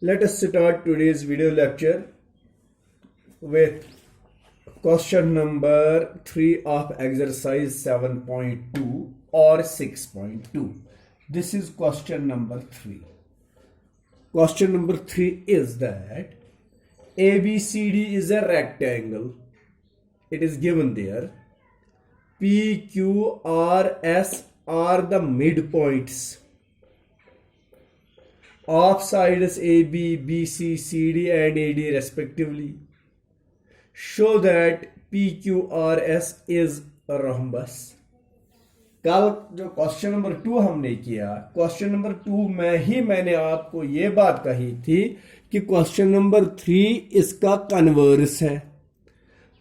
Let us start today's video lecture with question number 3 of exercise 7.2 or 6.2. This is question number 3. Question number 3 is that ABCD is a rectangle. It is given there. PQRS are the midpoints of sides AB, BC, CD and AD respectively. Show that PQRS is a rhombus. कल जो question number 2 हमने किया, question number 2 में ही मैंने आपको ये बात कही थी कि क्वेश्चन नंबर 3 इसका कन्वर्स है।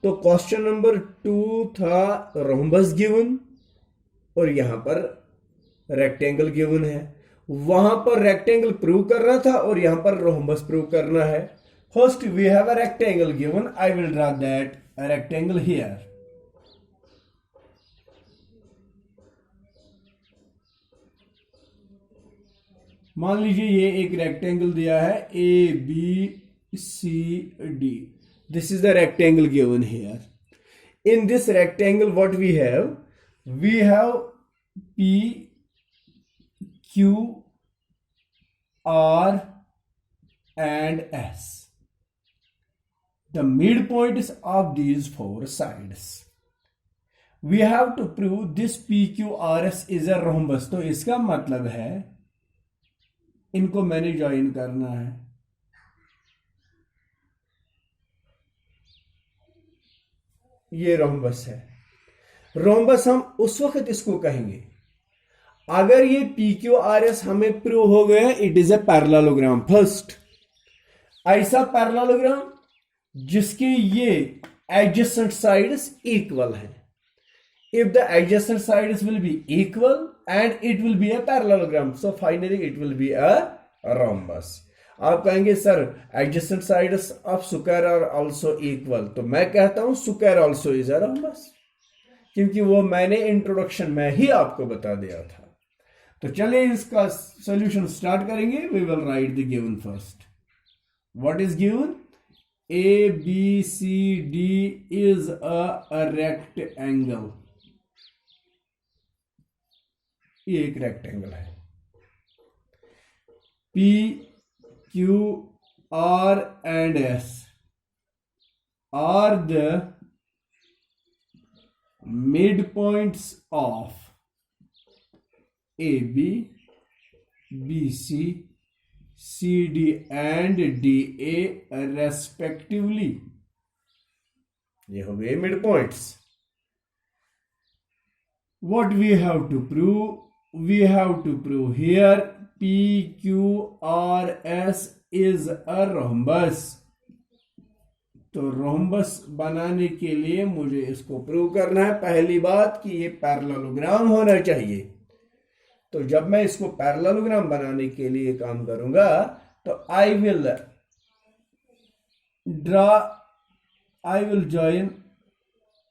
तो क्वेश्चन नंबर 2 था रोम्बस गिवन और यहां पर रेक्टेंगल गिवन है। वहां पर रेक्टेंगल प्रूव करना था और यहां पर रोम्बस प्रूव करना है। First we have a rectangle given, I will draw that rectangle here. मान लीजिए ये एक रेक्टेंगल दिया है A B C D. This is the rectangle given here. In this rectangle what we have P Q R and S. The midpoints of these four sides. We have to prove this PQRS is a rhombus. तो इसका मतलब है इनको मैंने join करना है। ये rhombus है। रोम्बस हम उस वक्त इसको कहेंगे अगर ये PQRS हमें प्रूव हो गया, it is a parallelogram. First ऐसा पैरेललोग्राम जिसके ये एडजेसेंट साइड्स इक्वल है। If the adjacent sides will be equal and it will be a parallelogram, so finally it will be a rhombus. आप कहेंगे sir adjacent sides of square are also equal, तो मैं कहता हूं square also is a rhombus, क्योंकि वो मैंने introduction में ही आपको बता दिया था। तो चलिए इसका सॉल्यूशन स्टार्ट करेंगे। We will write the given first. What is given? A, B, C, D is a rectangle. ये एक रेक्टेंगल है। P, Q, R and S are the midpoints of AB, BC, CD and DA respectively. ये हो गए midpoints. What we have to prove? We have to prove here PQRS is a rhombus. तो rhombus बनाने के लिए मुझे इसको prove करना है। पहली बात कि ये पैरेललोग्राम होना चाहिए। तो जब मैं इसको पैरेललोग्राम बनाने के लिए काम करूंगा तो आई विल जॉइन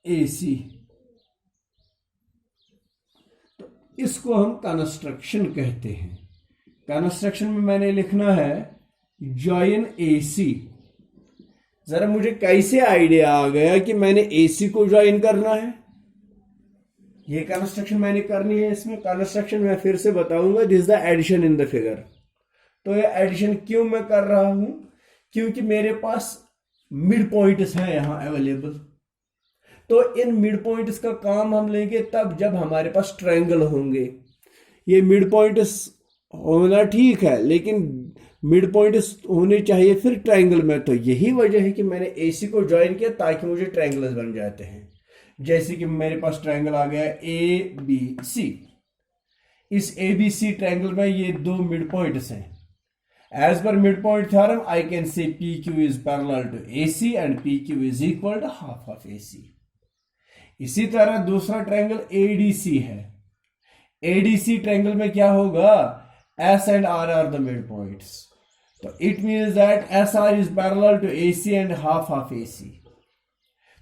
AC। तो इसको हम कंस्ट्रक्शन कहते हैं। कंस्ट्रक्शन में मैंने लिखना है जॉइन AC। जरा मुझे कैसे आइडिया आ गया कि मैंने AC को ज्वाइन करना है? ये कंस्ट्रक्शन मैंने करनी है। इसमें कंस्ट्रक्शन मैं फिर से बताऊंगा। This the addition in the figure. तो ये एडिशन क्यों मैं कर रहा हूं? क्योंकि मेरे पास मिड पॉइंट्स हैं यहां अवेलेबल। तो इन मिड पॉइंट्स का काम हम लेंगे तब जब हमारे पास ट्रायंगल होंगे। ये मिड पॉइंट्स होना ठीक है, लेकिन मिड पॉइंट्स होने चाहिए फिर ट्रायंगल में। तो यही वजह है कि मैंने AC को ज्वाइन किया ताकि मुझे ट्रायंगल्स बन जाते हैं। जैसे कि मेरे पास ट्रायंगल आ गया ABC। इस ABC ट्रायंगल में ये दो मिड पॉइंट्स हैं। As per mid point theorem I can say PQ is parallel to AC and PQ is equal to half of AC। इसी तरह दूसरा ट्रायंगल ADC है। ADC ट्रायंगल में क्या होगा? S and R are the mid points. तो it means that SR is parallel to AC and half of AC।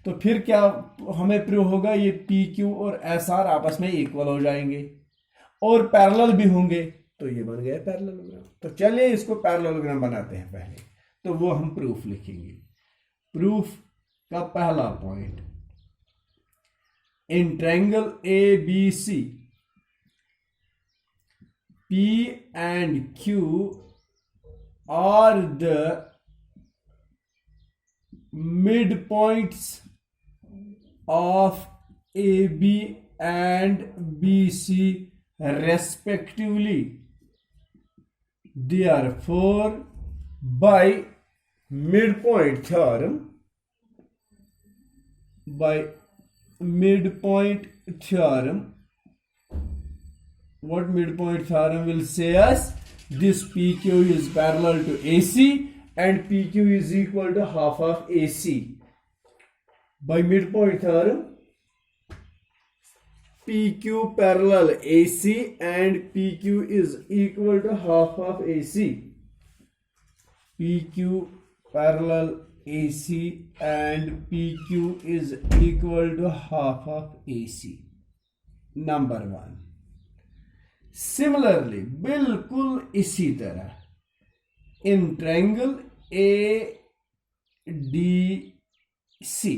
तो फिर क्या हमें प्रूव होगा? ये PQ और SR आपस में इक्वल हो जाएंगे और पैरेलल भी होंगे। तो ये बन गया पैरेललोग्राम। तो चलिए इसको पैरेललोग्राम बनाते हैं पहले, तो वो हम प्रूफ लिखेंगे। प्रूफ का पहला point, in triangle A B C P and Q are the midpoints of AB and BC respectively. Therefore, by midpoint theorem, what midpoint theorem will say us? This PQ is parallel to AC and PQ is equal to half of AC. By midpoint theorem, PQ parallel AC and PQ is equal to half of AC. PQ parallel AC and PQ is equal to half of AC. Number one. Similarly, बिल्कुल इसी तरह इन triangle A D C,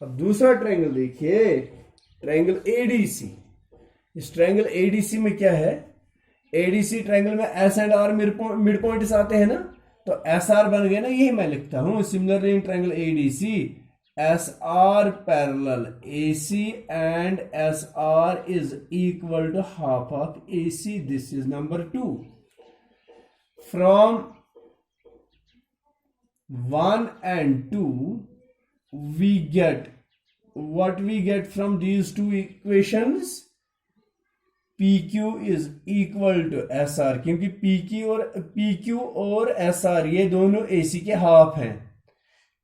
अब दूसरा triangle देखिए, triangle ADC. इस triangle ADC में क्या है, एडीसी ट्रायंगल में S and R mid points आते हैं ना, तो एस आर बन गए ना, यही मैं लिखता हूं। Similarly in triangle ADC SR parallel AC and SR is equal to half of AC. This is number 2. From 1 and 2 we get what we get from these two equations? PQ is equal to SR, क्योंकि PQ और SR ये दोनों AC के half हैं।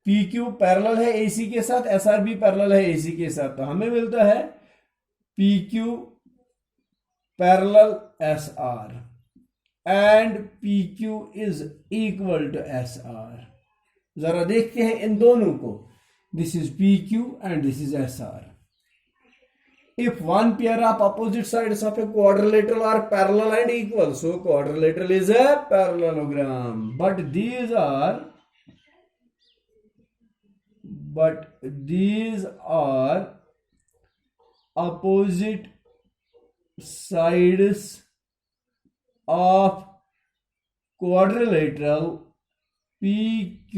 PQ parallel है AC के साथ, SR भी पैरेलल है AC के साथ, तो हमें मिलता है PQ parallel SR and PQ is equal to SR। जरा देखते हैं इन दोनों को, this is PQ and this is SR। If one pair of opposite sides of a quadrilateral are parallel and equal, so quadrilateral is a parallelogram. But these are opposite sides of quadrilateral PQRS.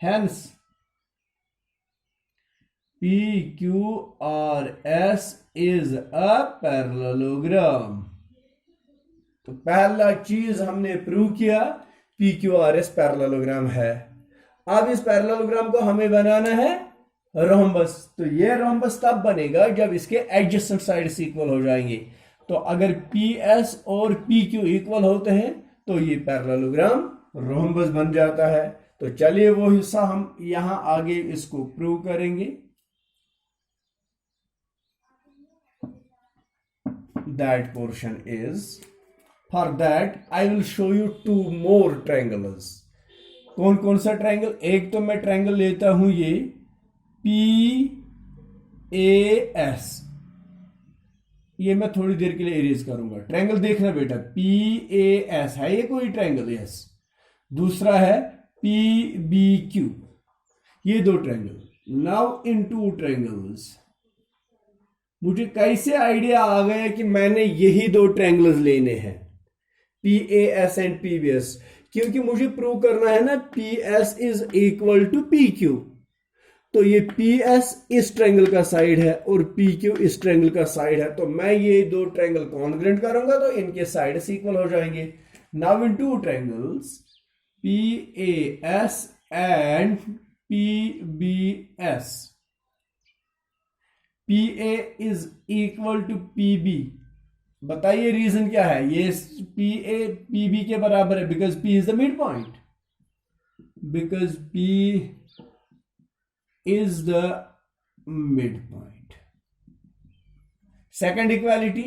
Hence, PQRS is a parallelogram. तो पहला चीज हमने prove किया, PQRS parallelogram है। अब इस parallelogram को हमें बनाना है रोम्बस। तो ये रोम्बस तब बनेगा जब इसके एडजेसेंट साइड्स इक्वल हो जाएंगे। तो अगर PS और PQ इक्वल होते हैं तो ये पैरेललोग्राम रोम्बस बन जाता है। तो चलिए वो हिस्सा हम यहां आगे इसको प्रूव करेंगे। That portion is, for that I will show you two more triangles. कौन कौन सा ट्रायंगल? एक तो मैं ट्रायंगल लेता हूं ये PAS, ये मैं थोड़ी देर के लिए इरेज करूंगा। ट्रायंगल देखना बेटा, PAS है ये कोई ट्रायंगल, यस। दूसरा है PBQ, ये दो triangle. Now in two triangles मुझे कैसे आइडिया आ गया कि मैंने यही दो ट्रायंगल्स लेने हैं, PAS एंड PBS? क्योंकि मुझे प्रूव करना है ना PS is equal to PQ। तो ये PS इस ट्रायंगल का साइड है और PQ इस ट्रायंगल का साइड है, तो मैं ये दो ट्रायंगल कॉन्ग्रुएंट करूंगा तो इनके साइड्स इक्वल हो जाएंगे। Now in two triangles PAS and PBS, PA is equal to PB। बताइए रीजन क्या है? ये PA PB के बराबर है because P is the mid point, because P is the mid point. Second equality,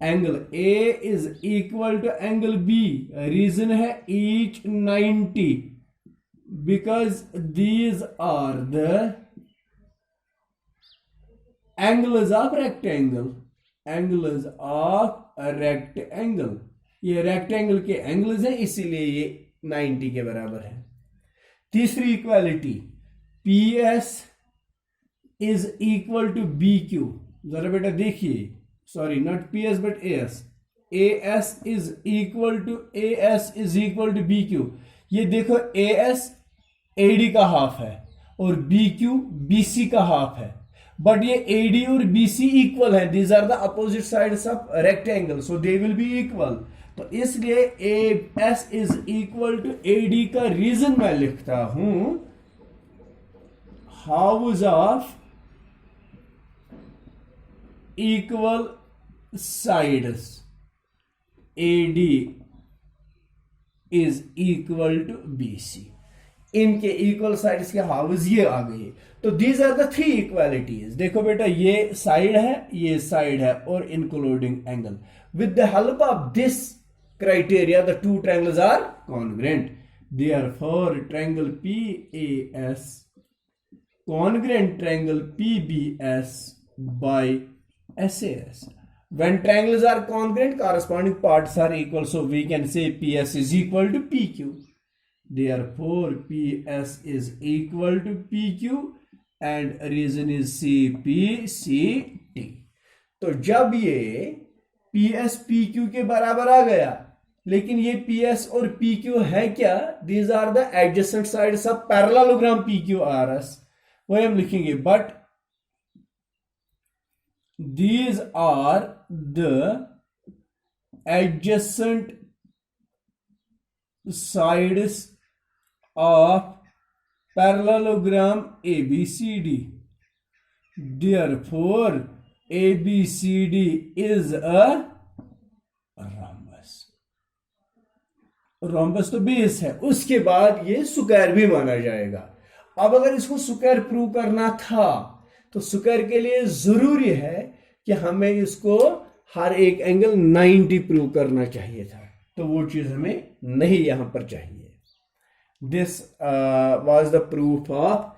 angle A is equal to angle B, reason है each 90 because these are the angles of rectangle, angles of rectangle, ये rectangle के angles हैं इसीलिए ये 90 के बराबर है। तीसरी equality, P S is equal to B Q. जरा बेटा देखिए, sorry not P S but A S, A S is equal to B Q. ये देखो ए एस ए डी का हाफ है और बी क्यू बी सी का half है, बट ये ए डी और बी सी इक्वल है, these are the opposite sides of rectangle, so they will be equal. तो इसलिए A S is equal to A D का रीजन मैं लिखता हूं halves of equal sides, A D is equal to B C. इनके equal sides के house ये आ गए। तो दीज आर द 3 इक्वालिटीज। देखो बेटा, ये साइड है और including angle. With the help of this criteria the two triangles are congruent, therefore triangle PAS congruent triangle PBS by SAS. When triangles are congruent, corresponding parts are equal, so we can say PS is equal to PQ. Therefore PS is equal to PQ and reason is CPCT. तो जब ये PS PQ के बराबर आ गया, लेकिन ये PS और PQ है क्या? These are the adjacent sides of parallelogram PQRS. वही हम लिखेंगे, but these are the adjacent sides of parallelogram ABCD. Therefore ABCD is a rhombus. Rhombus तो बेस है, उसके बाद ये स्क्वायर भी माना जाएगा। अब अगर इसको स्क्वायर प्रूव करना था तो स्क्वायर के लिए जरूरी है कि हमें इसको हर एक एंगल 90 प्रूव करना चाहिए था, तो वो चीज हमें नहीं यहां पर चाहिए। This was the proof of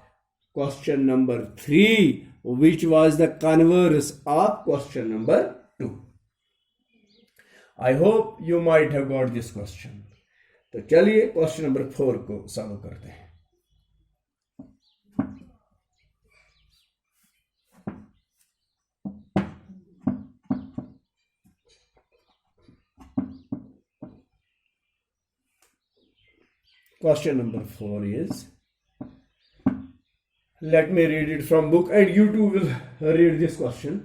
question number 3, which was the converse of question number 2. I hope you might have got this question. तो चलिए क्वेश्चन नंबर 4 को सॉल्व करते हैं। Question number 4 is, let me read it from book and you too will read this question.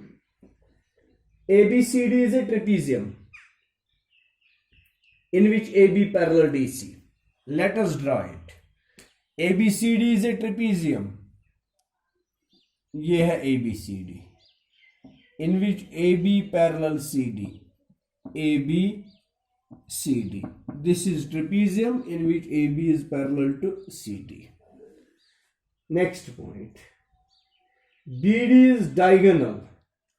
ABCD is a trapezium in which AB parallel DC. Let us draw it. ABCD is a trapezium. ये है ABCD in which AB parallel CD. ABCD. This is trapezium in which AB is parallel to CD. Next point, BD is diagonal.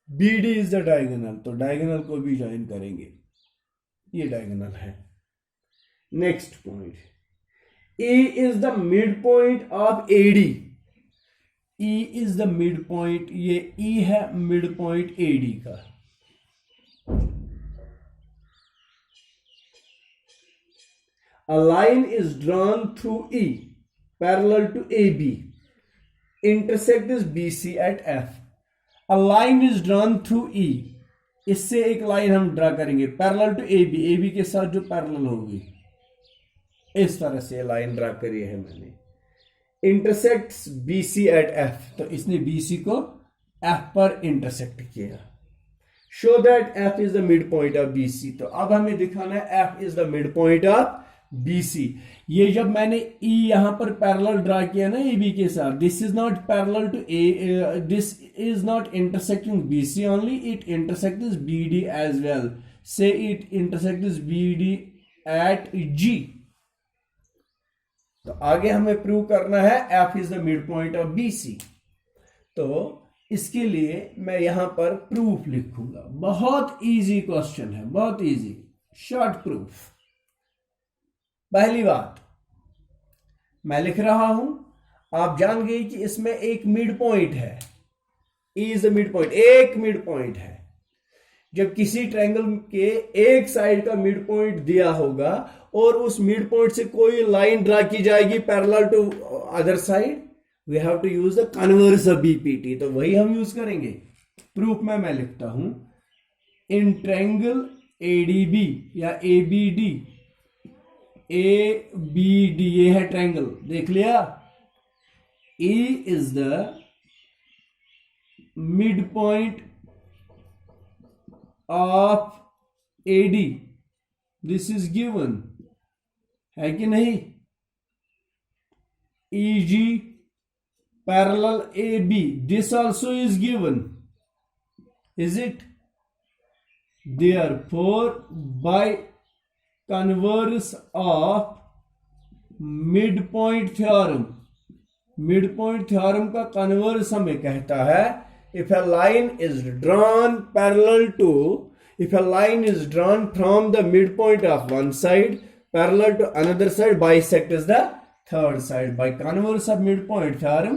BD is the diagonal, तो diagonal को भी join करेंगे, ये diagonal है। Next point, E is the midpoint of AD. E is the midpoint, ये E है midpoint AD का। A line is drawn through E parallel to AB. Intersect is BC at F. A line is drawn through E. इससे एक line हम draw करेंगे parallel to AB, AB के साथ जो पैरेलल होगी, इस तरह से लाइन ड्रा करी है मैंने। इंटरसेक्ट्स BC at F, तो इसने BC को F पर इंटरसेक्ट किया। Show that F is the mid point of BC, तो अब हमें दिखाना है F is the mid point of BC। ये जब मैंने E यहां पर पैरेलल ड्रा किया ना AB के साथ, this is not parallel to A, this is not intersecting BC only, it intersects BD as well. Say it intersects BD at G। तो आगे हमें प्रूव करना है F is the mid point of BC। तो इसके लिए मैं यहां पर प्रूफ लिखूंगा। बहुत इजी क्वेश्चन है, बहुत इजी, शॉर्ट प्रूफ। पहली बात मैं लिख रहा हूं, आप जान गए कि इसमें एक मिड पॉइंट है, E is the mid point, एक मिड पॉइंट है। जब किसी ट्रायंगल के एक साइड का मिड पॉइंट दिया होगा और उस मिड पॉइंट से कोई लाइन ड्रा की जाएगी parallel to other side, we have to use the converse of BPT. तो वही हम यूज करेंगे। प्रूफ में मैं लिखता हूं, इन ट्रायंगल एडीबी या एबीडी, एबीडी ये है ट्रायंगल, देख लिया। A is the mid point of AD, this is given, है कि नहीं। EG parallel A B, this also is given, is it. Therefore, by converse of midpoint theorem, midpoint theorem का converse हमें कहता है, if a line is drawn parallel to, if a line is drawn from the midpoint of one side parallel to another side, bisect is the third side. By converse of midpoint theorem,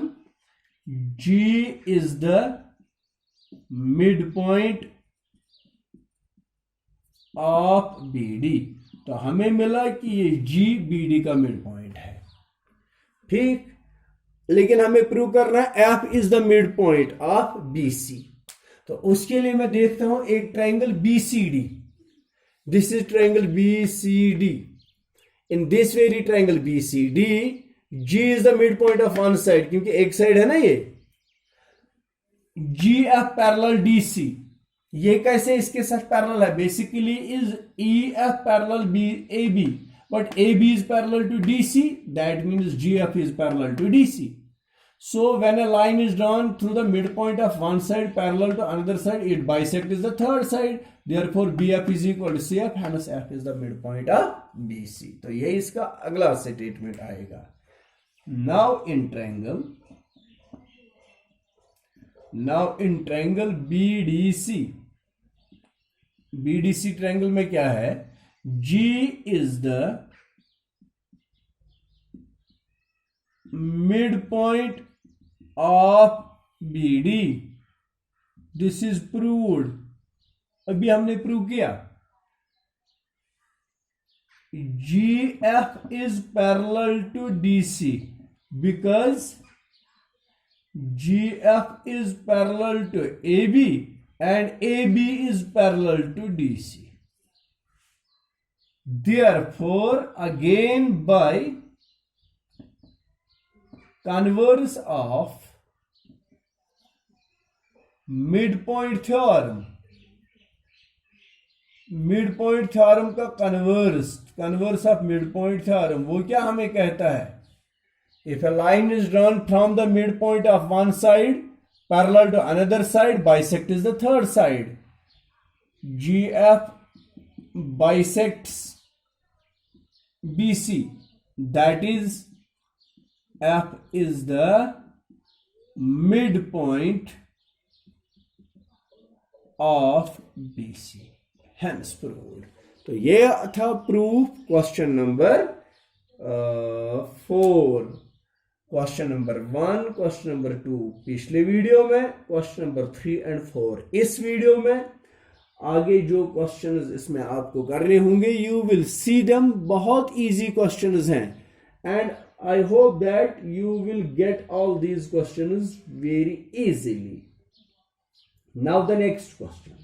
G is the midpoint of BD. तो हमें मिला कि ये G BD का mid point है, ठीक। लेकिन हमें प्रूव करना है F is the mid point of BC. तो उसके लिए मैं देखता हूं एक triangle BCD, this is triangle BCD. In this very triangle BCD, G is the mid point of one side, क्योंकि एक साइड है ना ये। जी एफ पैरेलल डीसी, ये कैसे इसके साथ पैरेलल है, basically is E F parallel B A B, but A B is parallel to D C, that means G F is parallel to D C. So when a line is drawn through the mid point of one side parallel to another side, it bisect is the third side, therefore B F is equal to C F, hence F is the mid point of B C. तो ये इसका अगला statement आएगा। Now in triangle BDC, BDC triangle में क्या है, G is the mid point of BD, this is proved, अभी हमने प्रूव किया। GF is parallel to DC because GF is parallel to AB and AB is parallel to DC. Therefore, again by converse of midpoint theorem, midpoint theorem का converse of midpoint theorem वो क्या हमें कहता है, if a line is drawn from the midpoint of one side parallel to another side, bisect is the third side. GF bisects BC, that is F is the midpoint of BC, hence proved. तो ये था proof question number 4। Question number 1, question number 2 पिछले video में, question number 3 and 4 इस video में। आगे जो questions इसमें आपको करने होंगे, यू विल सी देम, बहुत इजी क्वेश्चंस हैं, and I hope that you will get all these questions very easily. Now the next question,